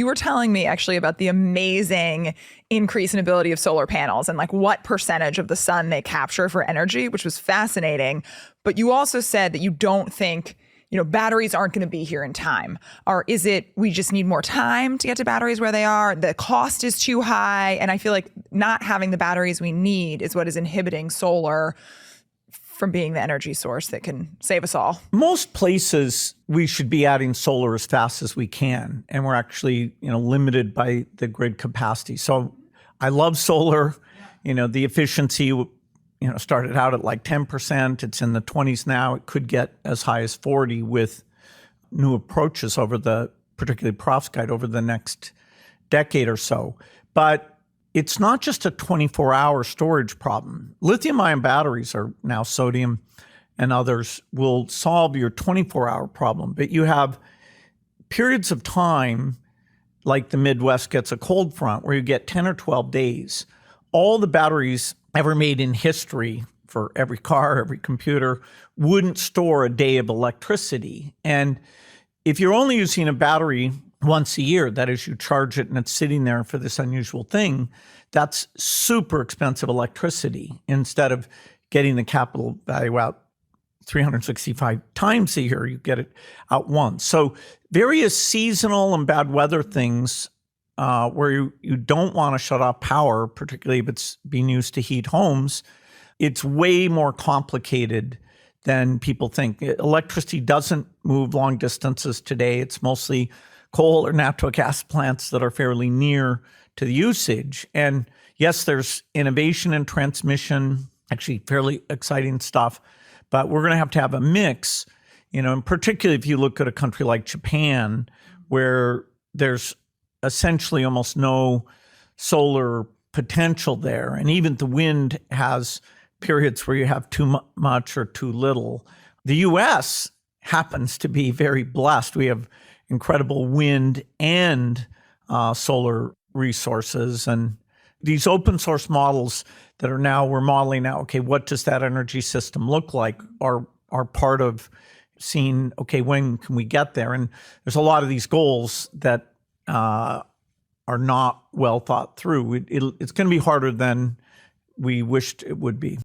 You were telling me actually about the amazing increase in ability of solar panels and like what percentage of the sun they capture for energy, which was fascinating. But you also said that you don't think, batteries aren't going to be here in time. Or is it we just need more time to get to batteries where they are? The cost is too high. And I feel like not having the batteries we need is what is inhibiting solar from being the energy source that can save us all. Most places we should be adding solar as fast as we can, and we're actually, limited by the grid capacity. So I love solar. The efficiency, started out at like 10%. It's in the 20s now. It could get as high as 40 with new approaches particularly perovskite over the next decade or so. But it's not just a 24-hour storage problem. Lithium-ion batteries are now sodium and others will solve your 24-hour problem. But you have periods of time, like the Midwest gets a cold front, where you get 10 or 12 days. All the batteries ever made in history for every car, every computer, wouldn't store a day of electricity. And if you're only using a battery once a year, that is, you charge it and it's sitting there for this unusual thing, that's super expensive electricity. Instead of getting the capital value out 365 times a year, you get it out once. So various seasonal and bad weather things where you don't want to shut off power, particularly if it's being used to heat homes, it's way more complicated than people think. Electricity doesn't move long distances today. It's mostly coal or natural gas plants that are fairly near to the usage. And yes, there's innovation in transmission, actually fairly exciting stuff, but we're going to have a mix, and particularly if you look at a country like Japan, where there's essentially almost no solar potential there. And even the wind has periods where you have too much or too little. The US happens to be very blessed. We have incredible wind and solar resources. And these open source models that we're modeling now, okay, what does that energy system look like, are part of seeing, okay, when can we get there? And there's a lot of these goals that are not well thought through. It's going to be harder than we wished it would be.